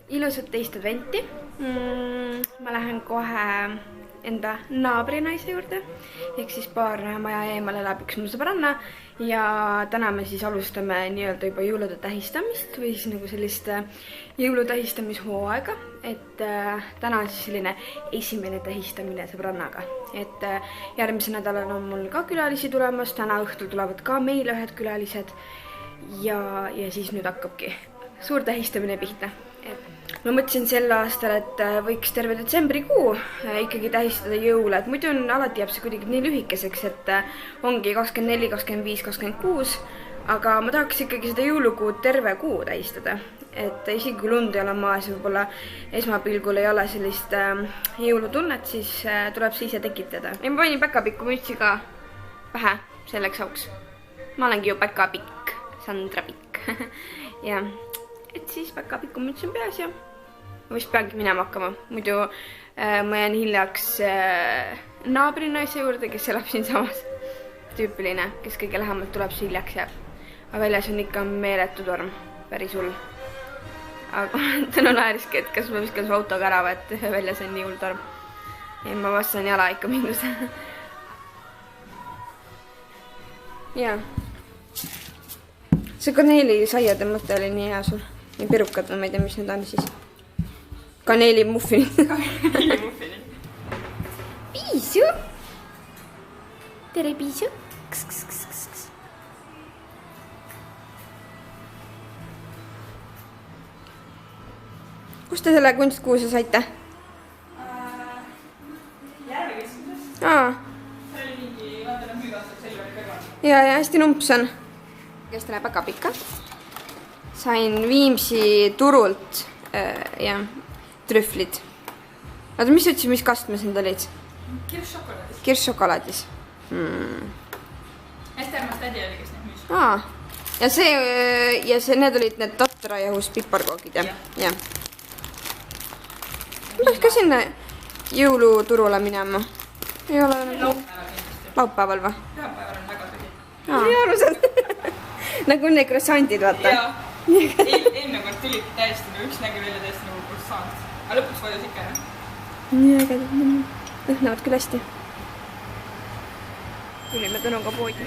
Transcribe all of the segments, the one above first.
ilusat teist adventi. Ma lähen kohe enda naabrinaise juurde, ehk siis paar maja eemal elab üks mu sõbranna ja täna me siis alustame nii-öelda juba jõulude tähistamist või siis nagu sellist jõulutähistamishooaega, et täna on siis selline esimene tähistamine sõbrannaga, et järgmisel nädalal on mul ka külalisi tulemas, täna õhtul tulevad ka meile ühed külalised ja siis nüüd hakkabki suur tähistamine pihta. Ma mõtlesin sel aastal, et võiks terve detsembrikuu ikkagi tähistada jõule, et muidu alati jääb see kuidagi nii lühikeseks, et ongi 24, 25, 26, aga ma tahaks ikkagi seda jõulukuud terve kuu tähistada. Et isegi kui lund ei ole maas, võib-olla esmapilgul ei ole sellist jõulutunnet, siis tuleb see ise tekitada. Ja ma panin päkapikku mütsi ka pähe selleks auks. Ma olengi ju päkapikk, Sandra Pikk. Ja, et siis päkapikku müts on peas ja ma vist peangi minema hakkama, muidu ma jään hiljaks naabrinaise juurde, kes elab siin samas. Tüüpiline, kes kõige lähemalt tuleb, see hiljaks jääb. Aga väljas on ikka meeletu torm, päris hull. Aga tänu naeriski, et kas ma viskan su autoga ära, et väljas on nii hull torm. Ja ma vastan jala ikka mindus. Jaa. See kaneelisaiade mõte oli nii hea sul. Nii pirukad, ma ei tea, mis need on siis. Kaneelimuffinid. Kaneelimuffinid. Piisu. Tere, Piisu. Kus te selle kunstkuuse saite? Järvekeskusest. See oli mingi, vaata nad müügastab Selveri kõrval. Ja hästi numps on. Kes täna päkapikka. Sain Viimsi turult ja trühvlid. Oota, mis ütlesid, mis kastmes need olid? Kirššokolaadis. Kirššokolaadis. Hästi armas tädi oli, kes need müüs. Ja need olid need tatrajahus piparkoogid, jah? Ma peaks ka sinna jõuluturule minema. Ei ole laupäeval või? Laupäeval on väga tõdi. Nii arusad. Nagu need croissantid, vaata. Jaa. Enne kord tulid täiesti, üks nägi välja täiesti nagu croissant. Aga lõpuks vajus ikka ära. Nii ägedad. Lõhnavad küll hästi. Tulime Tõnuga poodi.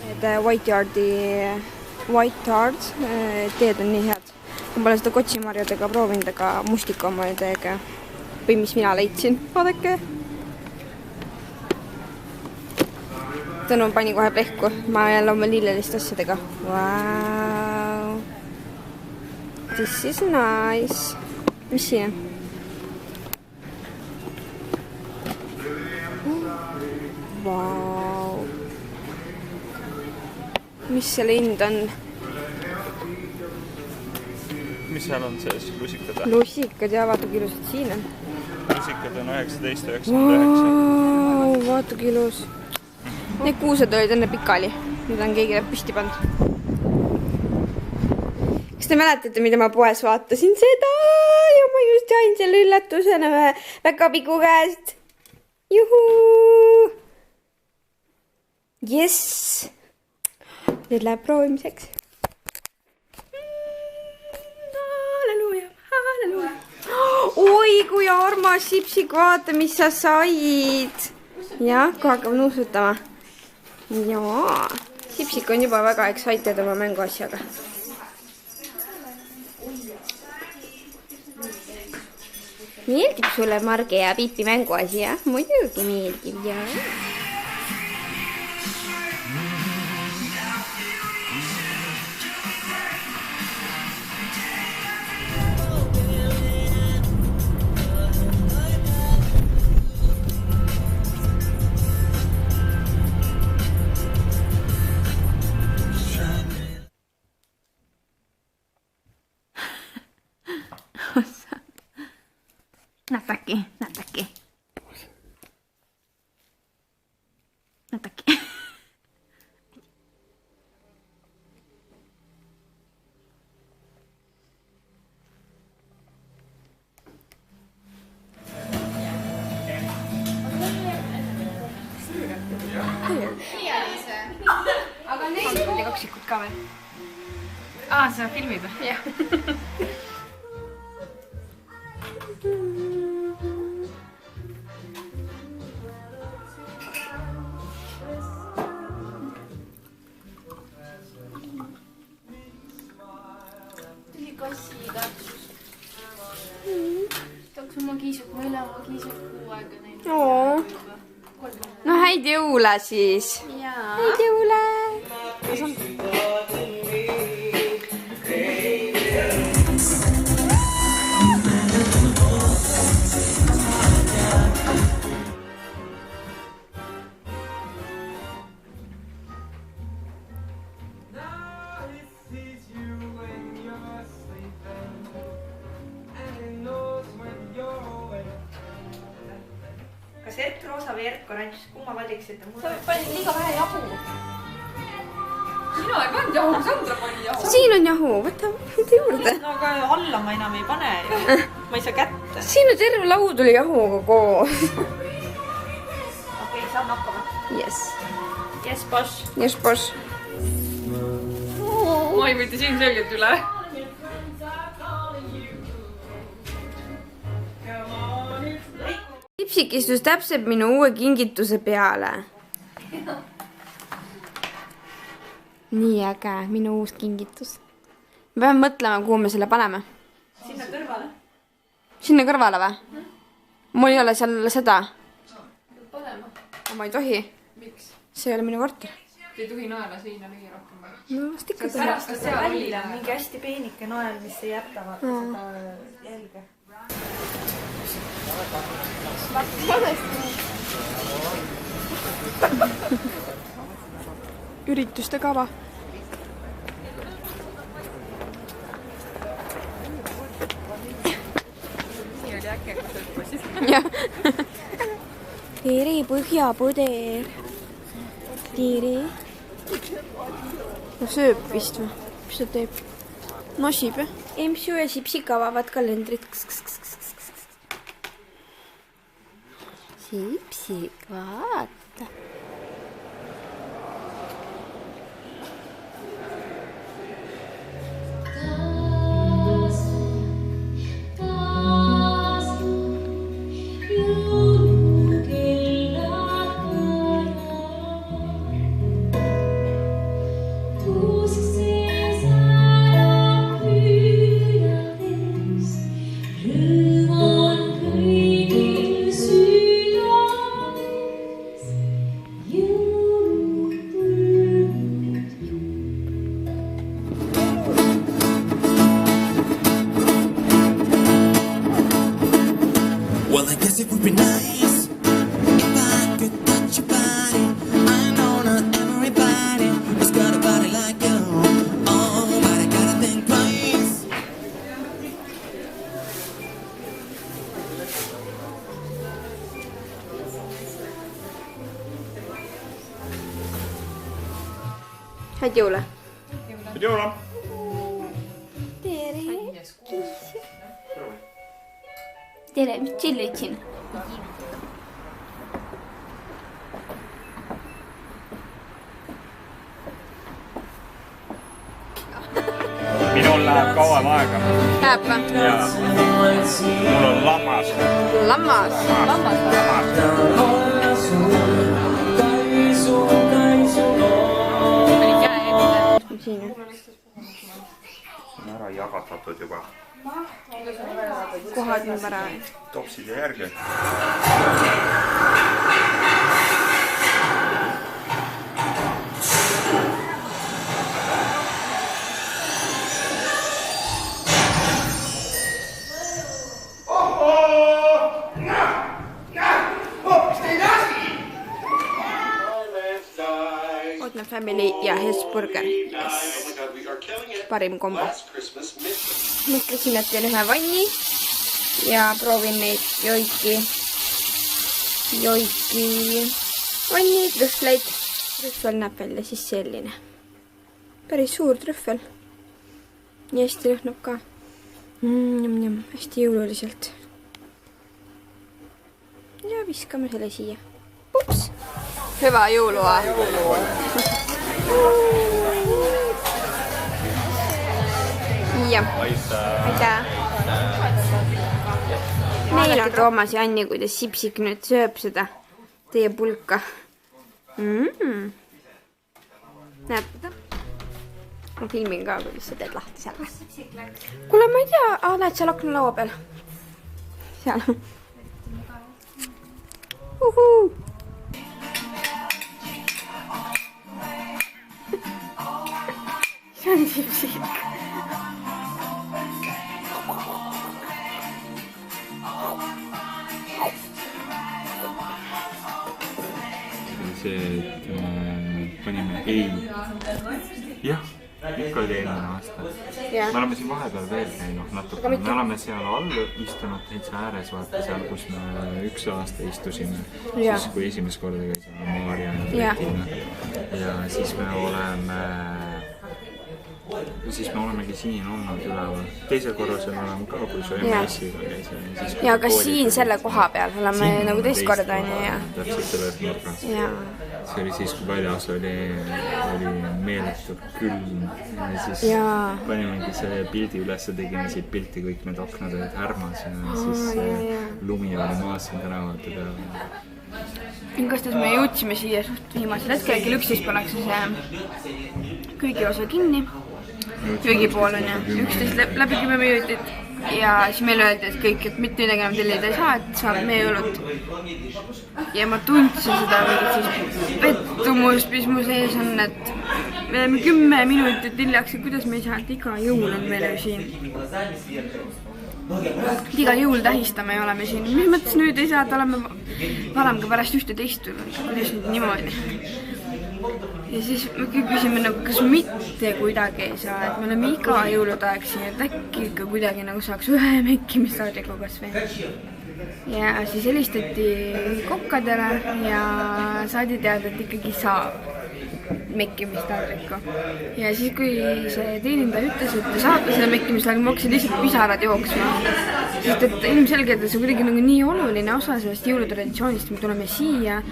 Need White Yard teed on nii head. Ma pole seda kotsimarjadega proovinud, aga mustikamarjadega või mis mina leidsin. Vaadake. Tõnu pani kohe plehku. Ma jälle oma lillelist asjadega. Wow. This is nice. Mis siin on? Wow. Mis selle hind on? Mis seal on sees? Lusikad? Lusikad ja vaata kilusad siin on. Lusikad on 19,99. Wow, vaata kilus. Need kuused olid enne pikali. Nüüd on keegi püsti pannud. Kas te mäletate, mida ma poes vaatasin seda? Ja ma just jain selle üllatusena päkapiku käest. Juhuu! Jess! Nüüd läheb proovimiseks. Halleluuja, halleluuja. Oi, kui armas sipsik, vaata, mis sa said. Jah, kui hakkab nuusutama. Jaa, sipsik on juba väga excited oma mänguasjaga. Meeldib sulle Marge ja Piipi mänguasi, jah? Muidugi meeldib, jah. Nätäkki. Aga neid ja kaksikut ka veel. Sa filmid või? Jah. Kassiga. Tooks oma kiisuk, ma ei ole oma kiisuk kuu aega näinud. No häid jõule siis. Häid jõule. Kas erkroosa või erkoranč, kumma valiksite? Sa panid liiga vähe jahu. Sina ei pannud jahu, Sandra pani jahu. Siin on jahu, võta juurde. No aga alla ma enam ei pane ju. Ma ei saa kätte. Siin on terve laud oli jahuga koos. Okei, saan hakkama. Yes. Yes, boss. Yes, boss. Ma ei võtta siin selgelt üle. Lipsik istus täpselt minu uue kingituse peale. Nii äge, minu uus kingitus. Me peame mõtlema, kuhu me selle paneme. Sinna kõrvale. Sinna kõrvale või? Mul ei ole seal seda. Panema. Ma ei tohi. Miks? See ei ole minu korter. Te ei tohi naela seina lüüa rohkem. No vast ikka tohi. Pärast seal oli Välja on mingi hästi peenike nael, mis ei jäta vaata seda jälge. Ürituste kava. Siin oli äkki, kus õppusid. Jah. Tere, põhjapõder. Tere. No sööb vist või? Mis ta teeb? Nosib jah? Emsu ja Sipsik avavad kalendrit. Sipsik, vaata. Well, I guess it would be nice if I could touch your body. I know not everybody has got a body like you. Oh, but I gotta think twice. Häid jõule. Jõule. Tere. Tere, mis chillid siin? Minul läheb kauem aega. Läheb või? Jaa. Mul on lammas. Lammas. Lammas. Siin on. On ära jagatatud juba. Kohad nüüd ära. Topside järgi. Otna Family ja Hesburger. Yes. Parim kombo. Mõtlesin, et teen ühe vanni ja proovin neid joiki vanni trühvleid. Trühvel näeb välja siis selline. Päris suur trühvel. Nii hästi lõhnab ka. Hästi jõululiselt. Ja viskame selle siia. Ups! Hyvää joulua! süüa. Aitäh. Meil on Toomas ja Anni, kuidas Sipsik nüüd sööb seda teie pulka. Näeb seda? Ma filmin ka, kuidas sa teed lahti seal. Kuule, ma ei tea, näed seal aknalaua peal. Seal. Uhuu. See on Sipsik. See, et panime jah, ikka oli eelmine aasta. Me oleme siin vahepeal veel käinud natuke. Me oleme seal all istunud täitsa ääres, vaata seal, kus me 1 aasta istusime. Siis kui esimest korda käisime Maarja ja Reetina. Ja siis me olemegi siin olnud üleval. Teisel korrusel oleme ka, kui su MS-iga käisime. Ja aga siin selle koha peal oleme nagu teist korda, on ju, ja. Täpselt selles nurgas. See oli siis, kui väljas oli meeletult külm. Ja siis panimegi selle pildi üles ja tegime siit pilti, kõik need aknad olid härmas ja siis lumi oli maas siin tänavate peal. Kastas me jõudsime siia suht viimasel hetkel, kell 11 pannakse see köögi osa kinni. Köögipool on ja 11 läbi 10 minutit ja siis meile öeldi, et kõik, et mitte midagi enam tellida ei saa, et saab meie õlut. Ja ma tundsin seda pettumust, mis mu sees on, et me oleme 10 minutit hiljaks ja kuidas me ei saa, et iga jõul on meil ju siin. Iga jõul tähistame ja oleme siin. Mis mõttes nüüd ei saa, et oleme varem ka pärast 11 tulnud, kuidas nüüd niimoodi. Ja siis me küsime, nagu, kas mitte kuidagi ei saa, et me oleme iga jõulude aeg siin, et äkki ikka kuidagi nagu saaks ühe mekkimistardiku kas või. Ja siis helistati kokkadele ja saadi teada, et ikkagi saab mekkimistardiku. Ja siis, kui see teenindaja ütles, et te saate selle mekkimistardiku, ma hakkasin lihtsalt pisarad jooksma. Sest et ilmselgelt see on kuidagi nagu nii oluline osa sellest jõulutraditsioonist, me tuleme siia.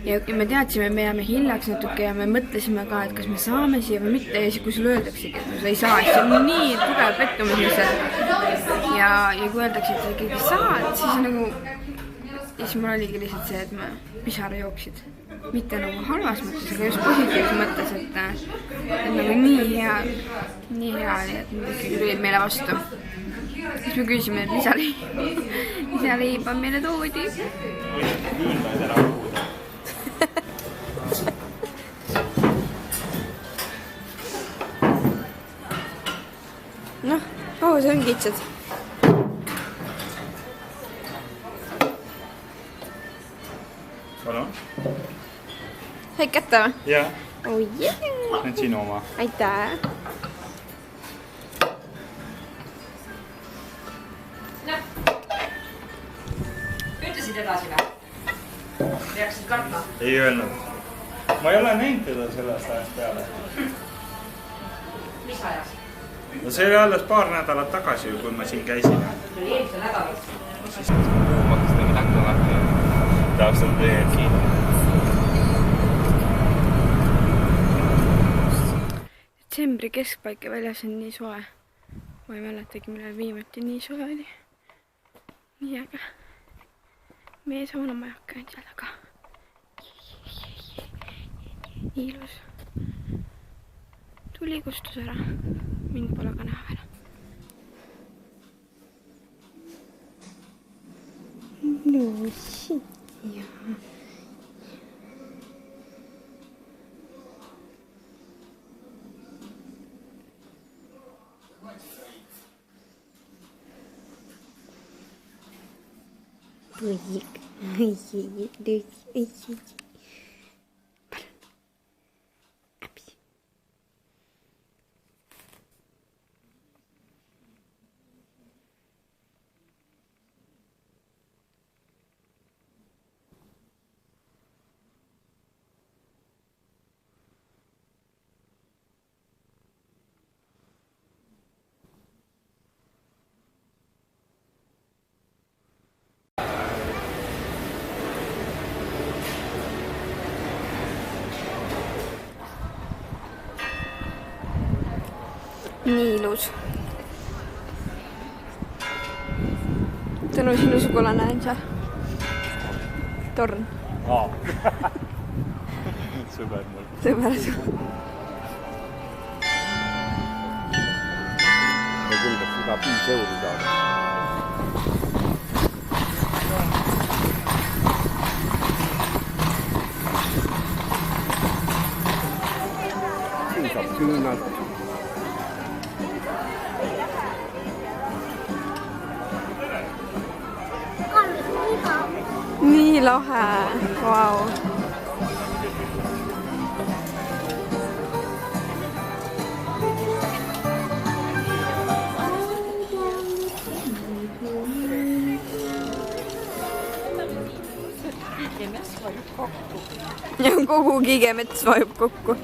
Ja me teadsime, me jääme hiljaks natuke ja me mõtlesime ka, et kas me saame siia või mitte ja siis kui sulle öeldaksegi, et sa ei saa, siis see on nii tugev pettumus lihtsalt. Ja kui öeldakse, et sa ikkagi saad, siis on nagu... Ja siis mul oligi lihtsalt see, et me pisara jooksid. Mitte nagu halvas mõttes, aga just positiivses mõttes, et nagu nii hea oli, et nad ikkagi tulid meile vastu. Siis me küsisime, et lisaleiba meile toodi. Noh, see on kitsad. Palun? Said kätte või? Jaa. Oh yeah! Need sinu oma. Aitäh! Ütlesid edasi või? Peaksid kartma? Ei öelnud. Ma ei ole näinud teda sellest ajast peale. Mis ajas? No see oli alles paar nädalat tagasi, kui ma siin käisin. Eelmisel nädalal. Siis ma hakkasin näkku lahti ja täpselt teed siin. Detsembri keskpaik ja väljas on nii soe. Ma ei mäletagi, millal viimati nii soe oli. Nii äge. Meie saunamajakka on seal taga. Nii ilus. Tuli kustus ära. Mind pole ka näha veel. Lucy. Jaa. Pusik. Lucy. Nii ilus. Tõnu, sinu sugulane on see Torn. Sõber mul. Sõber. Ja küll peaks iga 5 euri saada. Siin saab küünalt. Nii lahe. Vau. Ja kogu Kiigemets vajub kokku.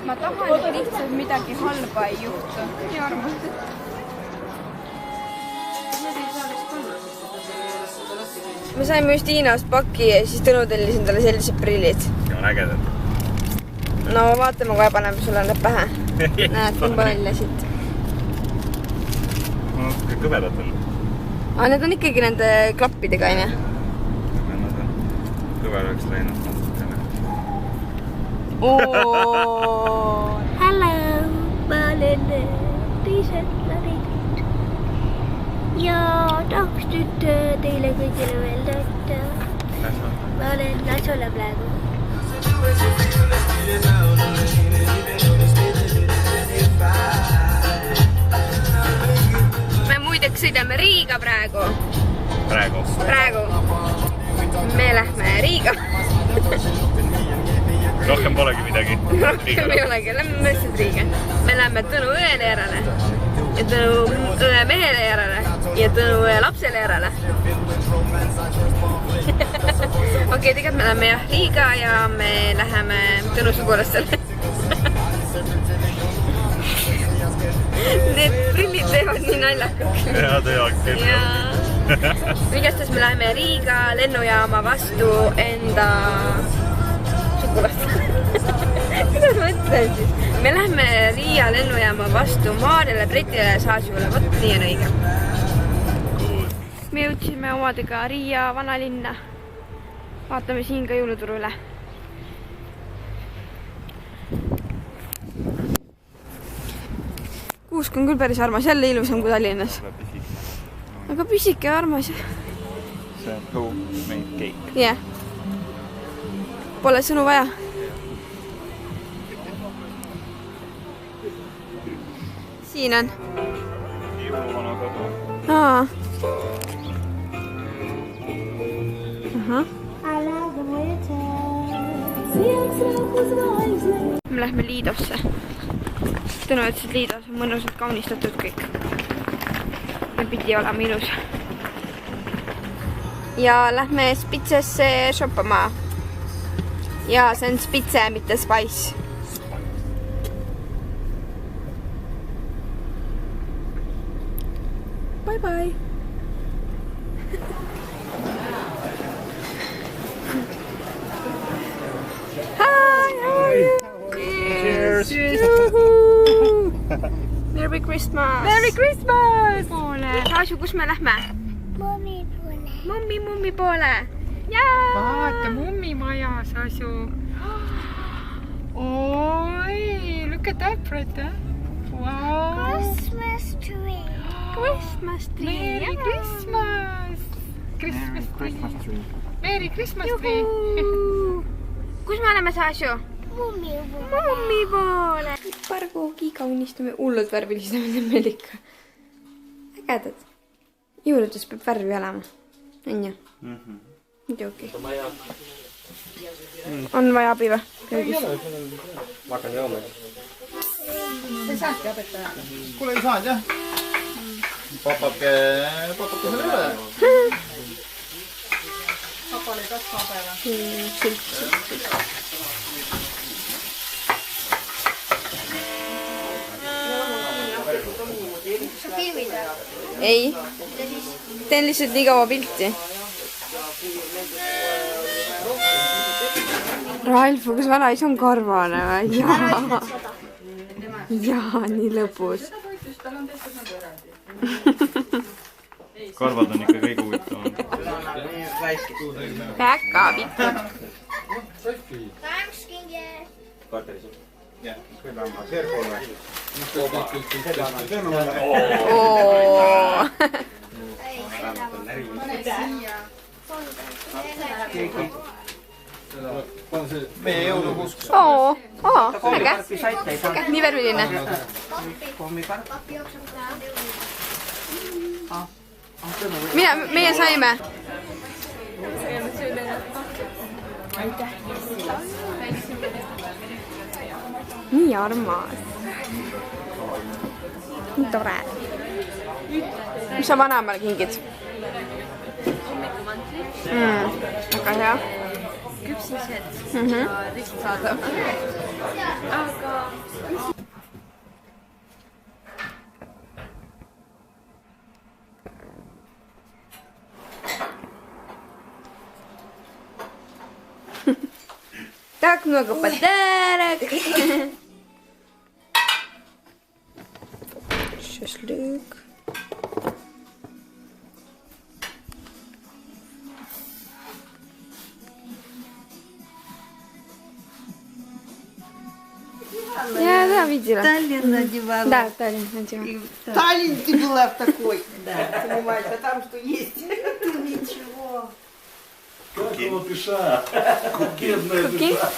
Ma tahan, et lihtsalt midagi halba ei juhtu. Nii armastad. Me saime just Hiinast paki ja siis Tõnu tellis endale sellised prillid. Ja on ägedad. No vaatame, kohe paneme sulle need pähe. Näed, kumba välja siit. No, kõvedad on. Aga need on ikkagi nende klappidega, aine? Nad on. Kõvedaks läinud. Hello, ma olen teised läbinud ja tahaks nüüd teile kõigile öelda, et ma olen Nasola praegu. Me muideks sõidame Riiga praegu. Praegu. Me lähme Riiga. Rohkem polegi midagi. Rohkem ei olegi, lähme mõistad Riiga. Me lähme Tõnu õele järele ja Tõnu õe mehele järele ja Tõnu õe lapsele järele. Okei, tegelikult me lähme jah Riiga ja me läheme Tõnu sugulastele. Need prillid teevad nii naljakaks. Ja teevad küll. Vigastas me läheme Riiga lennujaama vastu enda sugulast. Kuidas ma ütlen siis? Me lähme Riia lennujaama vastu Maarjale, Bretile ja Saasjule. Vot nii on õige. Me jõudsime omadega Riia vanalinna. Vaatame siin ka jõuluturu üle. Kuusk on küll päris armas, jälle ilusam kui Tallinnas. Aga pisike ja armas. See on homemade cake. Jah. Pole sõnu vaja. Siin on. Jõuluvana kodu. Aa. Aha. Me lähme Liidosse. Tõnu ütles, et Liidos on mõnusalt kaunistatud kõik. Ja pidi olema ilus. Ja lähme Spitsesse shoppama. Ja see on Spitse, mitte Spice. Bye bye. Hi, how are you? Cheers. Merry Christmas. Merry Christmas. Saasju, kus me lähme? Mummi poole. Mummi poole. Jaa. Vaata mummimaja, Saasju. Oi, look at that, Bretta. Wow. Christmas tree. Christmas tree. Merry Christmas. Christmas tree. Merry Christmas tree. Kus me oleme, Saasju? Mummi poole. Mummi poole. Pargugi kaunistame, hullud värvilised meil ikka. Ägedad. Jõuludes peab värvi olema. On ju? Muidugi. On vaja abi või? Ma hakkan jooma. Sa saadki õpetajale. Kuule, ei saanud jah. Papake selle üle. Papale kasvapäeva. ei. Teen lihtsalt nii kaua pilti. Ralfu, kas vanaisa on karvane või? Jaa, nii lõbus. Karvad on ikka kõige huvitavam. Väga pikk. Meie jõulukuusk. Äge. Nii värviline. Meie saime. Nii armas. Nii tore. Mis sa vanemale kingid? Väga hea. Küpsised ja lihtsalt aga так много подарок. Шашлык. Я видела. Таллин надевала. Да, Таллин надевала. Таллин ты была в такой. Да, понимаешь, а там что есть? Ничего. Как его пиша? Кукетная пиша.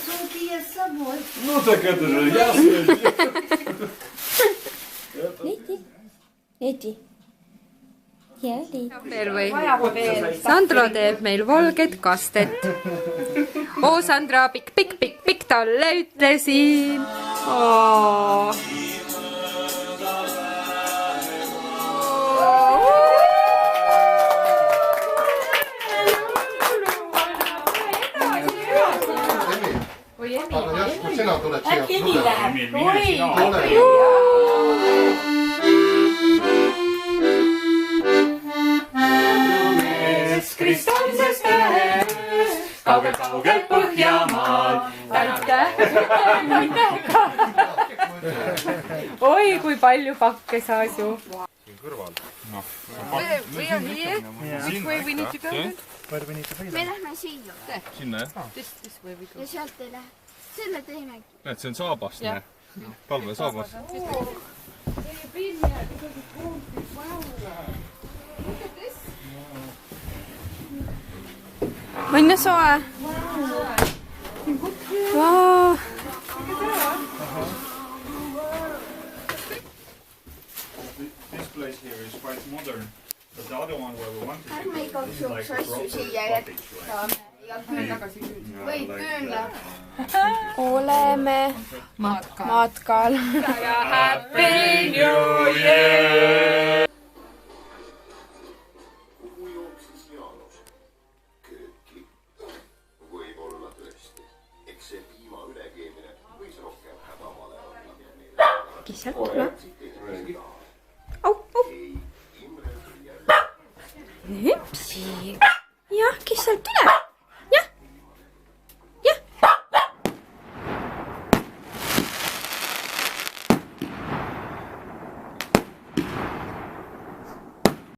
Сумки я с собой. Ну так это же ясно. Eeti. Sandra teeb meil valget kastet. Oo, Sandra, pikk talle ütlesin. Aga järsku sina tuled siia. Äkki nii läheb? Kristantses käes, kaugel Põhjamaal. Aitäh! Oi, kui palju pakke saas ju. Siin kõrval. We are here. Which way we need to go? Me lähme siia. Sinna, jah? Ja sealt ei lähe. Selle teemegi. Näed, see on saabastne. Talve saabas. On ju soe? Wow. This place here is quite modern. But the other one where we wanted to Ärme go igaks is juhuks like a asju siia cottage, jätta. Või küünlad. Oleme matkal. Happy New Year! Kes sealt tuleb? Au. Hüpsi. Jah, kes sealt tuleb?